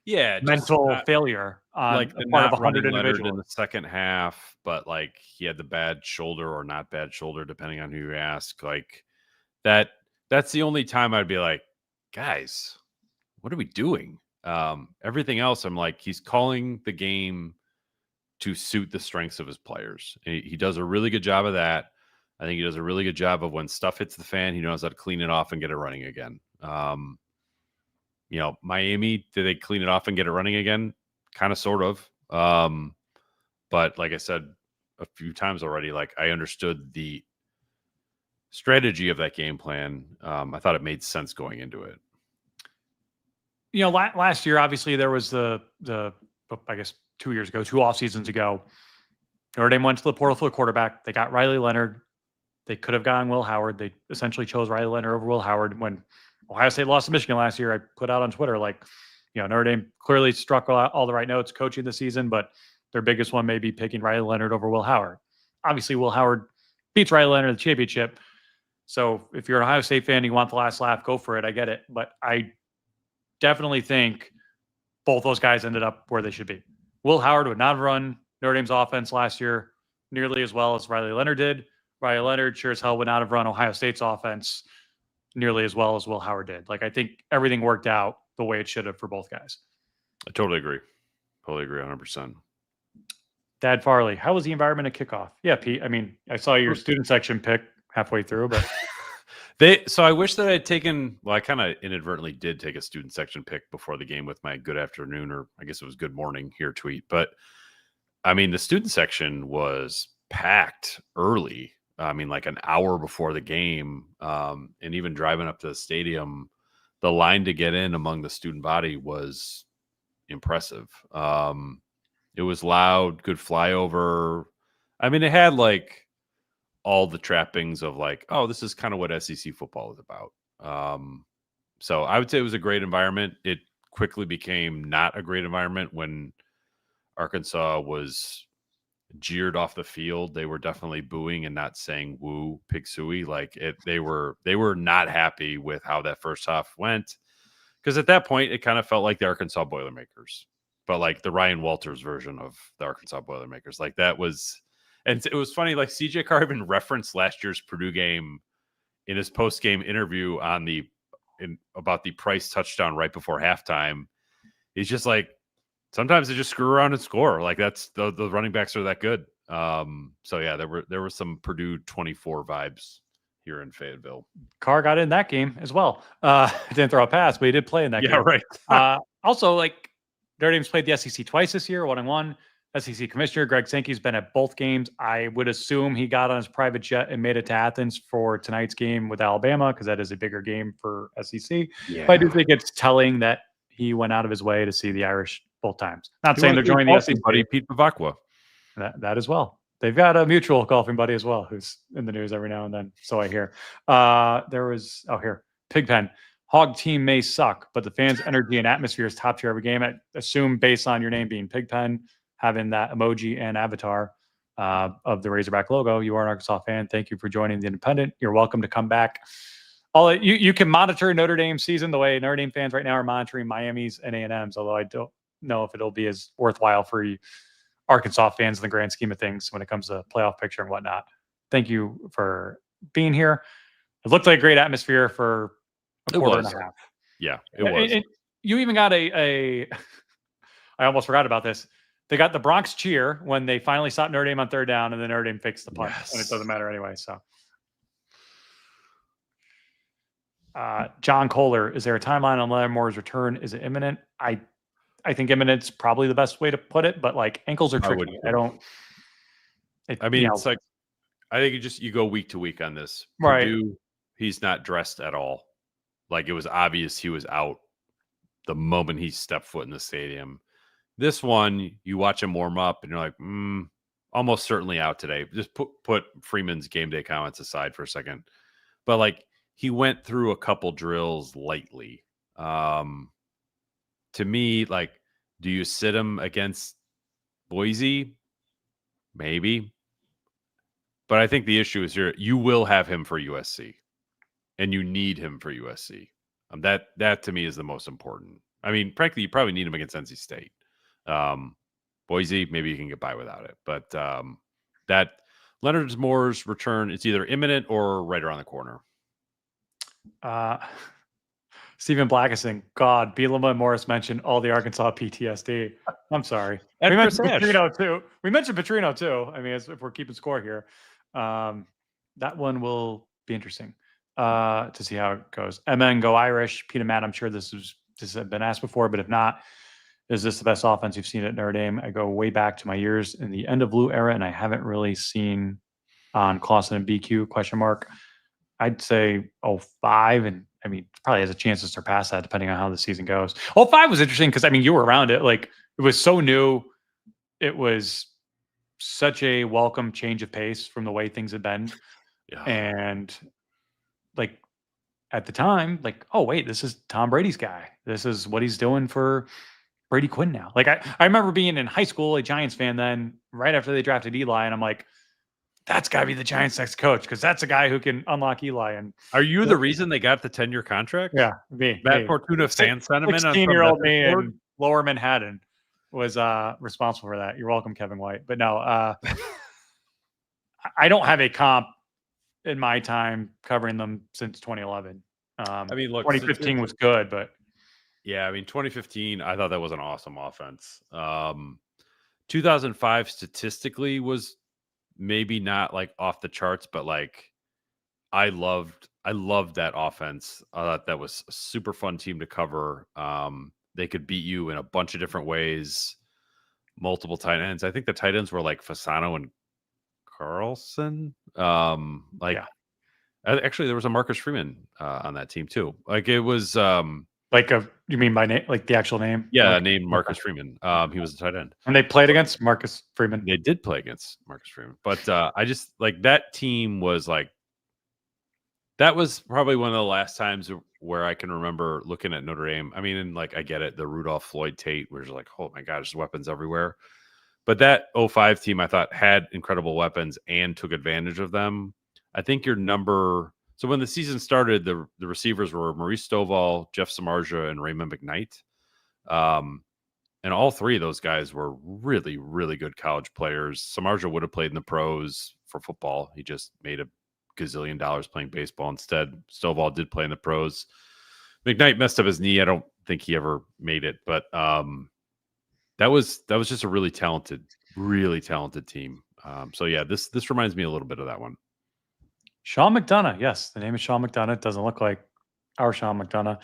mental failure on like the part of 100 individuals in the second half. But like he had the bad shoulder or not bad shoulder, depending on who you ask. Like that. That's the only time I'd be like, guys, what are we doing? Everything else, I'm like, he's calling the game to suit the strengths of his players. He does a really good job of that. I think he does a really good job of when stuff hits the fan, he knows how to clean it off and get it running again. You know, Miami, did they clean it off and get it running again? Kind of, sort of. But like I said a few times already, like I understood the strategy of that game plan. I thought it made sense going into it. You know, last year, obviously there was the I guess 2 years ago, 2 off seasons ago, Notre Dame went to the portal for the quarterback. They got Riley Leonard. They could have gotten Will Howard. They essentially chose Riley Leonard over Will Howard. When Ohio State lost to Michigan last year, I put out on Twitter, like, you know, Notre Dame clearly struck all the right notes coaching the season, but their biggest one may be picking Riley Leonard over Will Howard. Obviously, Will Howard beats Riley Leonard in the championship. So if you're an Ohio State fan and you want the last laugh, go for it. I get it. But I definitely think both those guys ended up where they should be. Will Howard would not have run Notre Dame's offense last year nearly as well as Riley Leonard did. Riley Leonard sure as hell would not have run Ohio State's offense nearly as well as Will Howard did. Like, I think everything worked out the way it should have for both guys. I totally agree. 100%. Dad Farley, how was the environment at kickoff? Yeah, Pete. I mean, I saw your student section pick halfway through, but so I wish that I'd taken, well, I kind of inadvertently did take a student section pick before the game with my good afternoon, or I guess it was good morning here tweet. But I mean, the student section was packed early. I mean, like an hour before the game. And even driving up to the stadium, the line to get in among the student body was impressive. It was loud, good flyover. I mean, it had like all the trappings of like, oh, this is kind of what SEC football is about. So I would say it was a great environment. It quickly became not a great environment when Arkansas was jeered off the field. They were definitely booing and not saying woo, pig suey. Like they were not happy with how that first half went. Because at that point, it kind of felt like the Arkansas Boilermakers, but like the Ryan Walters version of the Arkansas Boilermakers. Like that was, and it was funny, like CJ Carr even referenced last year's Purdue game in his post-game interview about the Price touchdown right before halftime. He's just like, sometimes they just screw around and score. Like that's the running backs are that good. So yeah, there were some Purdue 24 vibes here in Fayetteville. Carr got in that game as well. Didn't throw a pass, but he did play in that game. Yeah, right. Also, like Notre Dame's played the SEC twice this year, 1-1. SEC commissioner. Greg Sankey's been at both games. I would assume he got on his private jet and made it to Athens for tonight's game with Alabama because that is a bigger game for SEC. Yeah. But I do think it's telling that he went out of his way to see the Irish both times. Not saying they're joining the SEC. Buddy Pete Bavacqua. That as well. They've got a mutual golfing buddy as well who's in the news every now and then. So I hear. There was here Pigpen. Hog team may suck, but the fans' energy and atmosphere is top tier every game. I assume based on your name being Pigpen, having that emoji and avatar of the Razorback logo, you are an Arkansas fan. Thank you for joining the Independent. You're welcome to come back. You can monitor Notre Dame season the way Notre Dame fans right now are monitoring Miami's and A&M's, although I don't know if it'll be as worthwhile for you Arkansas fans in the grand scheme of things when it comes to playoff picture and whatnot. Thank you for being here. It looked like a great atmosphere for a quarter and a half. Yeah, it was. You even got I almost forgot about this. They got the Bronx cheer when they finally stopped Notre Dame on third down, and then Notre Dame fixed the punt, and it doesn't matter anyway. So, John Kohler, is there a timeline on Lattimore's return? Is it imminent? I think imminent's probably the best way to put it, but like ankles are tricky. It's like I think you go week to week on this. Right. Purdue, he's not dressed at all. Like it was obvious he was out the moment he stepped foot in the stadium. This one, you watch him warm up and you're like, almost certainly out today. Just put Freeman's game day comments aside for a second. But like he went through a couple drills lightly. To me, like, do you sit him against Boise? Maybe. But I think the issue is here, you will have him for USC. And you need him for USC. That to me is the most important. I mean, frankly, you probably need him against NC State. Boise, maybe you can get by without it. But that Leonard Moore's return is either imminent or right around the corner. Stephen Blackison, God, Bielema and Morris mentioned all the Arkansas PTSD. I'm sorry. We mentioned Petrino too. We mentioned Petrino too. I mean, if we're keeping score here, that one will be interesting to see how it goes. MN go Irish. Peter Matt, I'm sure this has been asked before, but if not, is this the best offense you've seen at Notre Dame? I go way back to my years in the end of Lou era, and I haven't really seen on Clausen and BQ ? I'd say 05, and I mean, probably has a chance to surpass that depending on how the season goes. 05 was interesting because I mean, you were around it. Like it was so new. It was such a welcome change of pace from the way things had been. Yeah. And like at the time, like, oh wait, this is Tom Brady's guy. This is what he's doing for Brady Quinn now. Like I remember being in high school, a Giants fan then right after they drafted Eli, and I'm like, that's got to be the Giants' next coach because that's a guy who can unlock Eli. And are you the reason they got the 10-year contract? Yeah, me. That Fortuna fan sentiment. 16-year-old me in Lower Manhattan was responsible for that. You're welcome, Kevin White. But no, I don't have a comp in my time covering them since 2011. I mean, look, 2015 was good, but yeah, I mean, 2015, I thought that was an awesome offense. 2005 statistically was maybe not like off the charts, but like I loved that offense. I thought that was a super fun team to cover. They could beat you in a bunch of different ways, multiple tight ends. I think the tight ends were like Fasano and Carlson. Actually, there was a Marcus Freeman on that team too. Like it was you mean by name, like the actual name? Yeah, named Marcus Freeman. He was the tight end. And they played against Marcus Freeman. They did play against Marcus Freeman. But I just like that team was like, that was probably one of the last times where I can remember looking at Notre Dame. I mean, and like, I get it. The Rudolph Floyd Tate, where it's like, oh my gosh, there's weapons everywhere. But that 05 team, I thought, had incredible weapons and took advantage of them. I think so when the season started, the receivers were Maurice Stovall, Jeff Samardzija, and Raymond McKnight. And all three of those guys were really, really good college players. Samardzija would have played in the pros for football. He just made $1 gazillion playing baseball instead. Stovall did play in the pros. McKnight messed up his knee. I don't think he ever made it, but that was just a really talented team. So yeah, this reminds me a little bit of that one. Sean McDonough. Yes, the name is Sean McDonough. It doesn't look like our Sean McDonough.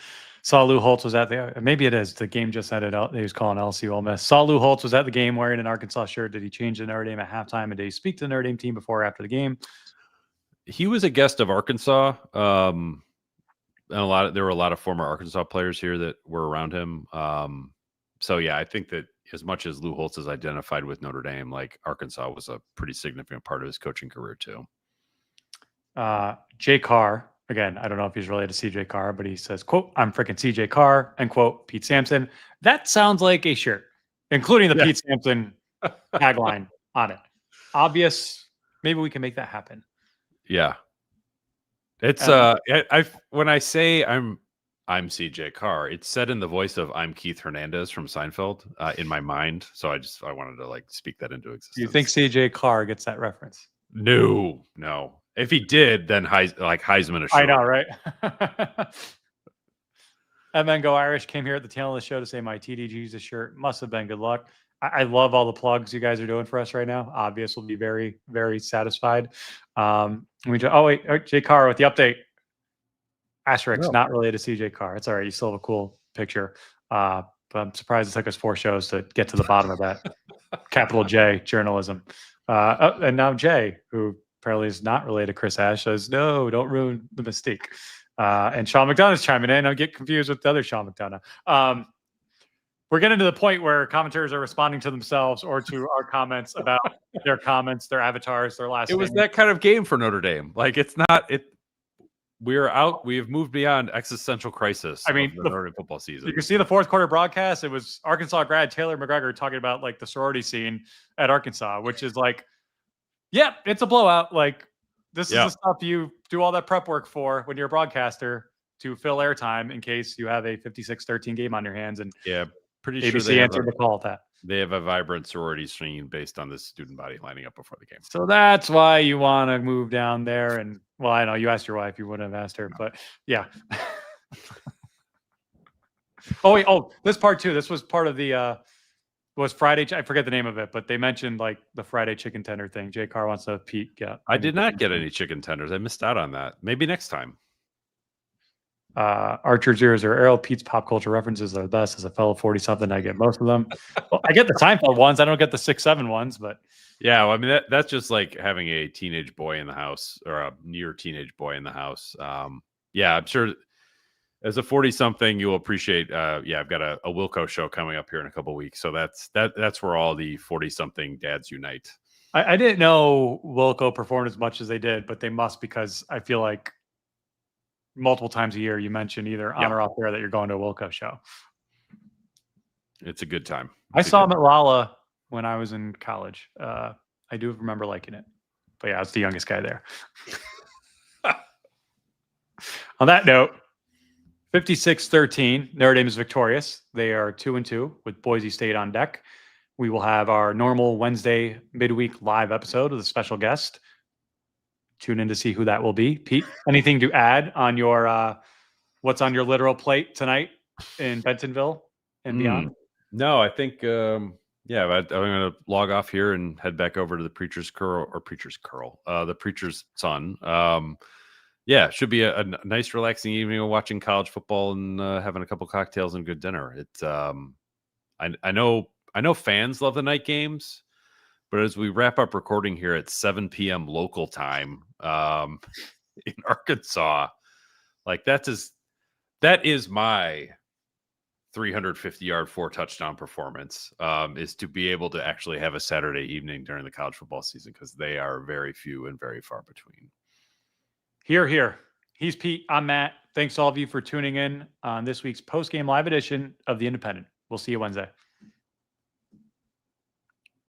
Saw Lou Holtz was at the, maybe it is, the game just ended out. He was calling LSU Ole Miss. Saw Lou Holtz was at the game wearing an Arkansas shirt. Did he change the Notre Dame at halftime? And did he speak to the Notre Dame team before or after the game? He was a guest of Arkansas. And there were a lot of former Arkansas players here that were around him. So yeah, I think that as much as Lou Holtz is identified with Notre Dame, like Arkansas was a pretty significant part of his coaching career too. Jay Carr, again, I don't know if he's related to CJ Carr, but he says, quote, "I'm freaking CJ Carr," end quote, Pete Sampson. That sounds like a shirt, including the Pete Sampson tagline on it. Obvious. Maybe we can make that happen. Yeah. It's when I say I'm CJ Carr, it's said in the voice of I'm Keith Hernandez from Seinfeld in my mind. So I wanted to like speak that into existence. You think CJ Carr gets that reference? No. If he did, then Heisman assured. I know, right? And then Go Irish came here at the tail of the show to say my TDG's shirt must have been good luck. I love all the plugs you guys are doing for us right now. Obvious will be very, very satisfied. Jay Carr with the update. Asterisk, not related to CJ Carr. It's all right. You still have a cool picture. But I'm surprised it took us 4 shows to get to the bottom of that. Capital J journalism. And now Jay, who apparently is not related to Chris Ash, says, no, don't ruin the mystique. And Sean McDonough's chiming in. I get confused with the other Sean McDonough. We're getting to the point where commentators are responding to themselves or to our comments about their comments, their avatars, their last name. It was that kind of game for Notre Dame. Like it's not it. We're out. We have moved beyond existential crisis. I mean, of the Notre Dame football season. You can see the fourth quarter broadcast. It was Arkansas grad Taylor McGregor talking about like the sorority scene at Arkansas, which is like, yeah, it's a blowout. Like this is the stuff you do all that prep work for when you're a broadcaster to fill airtime in case you have a 56-13 game on your hands. And pretty ABC sure they answered the call at that. They have a vibrant sorority scene based on this student body lining up before the game. So that's why you want to move down there. And well, I know you asked your wife, you wouldn't have asked her, but yeah. This part too. This was part of the was Friday. I forget the name of it, but they mentioned like the Friday chicken tender thing. Jay Carr wants to Pete get. I did not get any chicken tenders. I missed out on that. Maybe next time. Archer 00 Errol, Pete's pop culture references are the best. As a fellow 40-something, I get most of them. Well, I get the Seinfeld ones. I don't get the 6-7 ones, but yeah, well, I mean that's just like having a teenage boy in the house or a near teenage boy in the house. Yeah, I'm sure as a 40-something you will appreciate. I've got a Wilco show coming up here in a couple of weeks, so that's where all the 40-something dads unite. I didn't know Wilco performed as much as they did, but they must, because I feel like multiple times a year you mention either on or off there that you're going to a Wilco show. It's a good time. I saw him at Lala when I was in college. I do remember liking it, but yeah, I was the youngest guy there. On that note, 56-13, Notre Dame is victorious. They are 2-2 with Boise State on deck. We will have our normal Wednesday midweek live episode with a special guest. Tune in to see who that will be. Pete, anything to add on your what's on your literal plate tonight in Bentonville and beyond? No, I think I'm going to log off here and head back over to the Preacher's the Preacher's Son. Should be a nice, relaxing evening of watching college football and having a couple cocktails and good dinner. It's I know fans love the night games. But as we wrap up recording here at 7 p.m. local time in Arkansas, like that is my 350-yard 4-touchdown performance, is to be able to actually have a Saturday evening during the college football season, because they are very few and very far between. Here. He's Pete. I'm Matt. Thanks all of you for tuning in on this week's post-game live edition of The Independent. We'll see you Wednesday.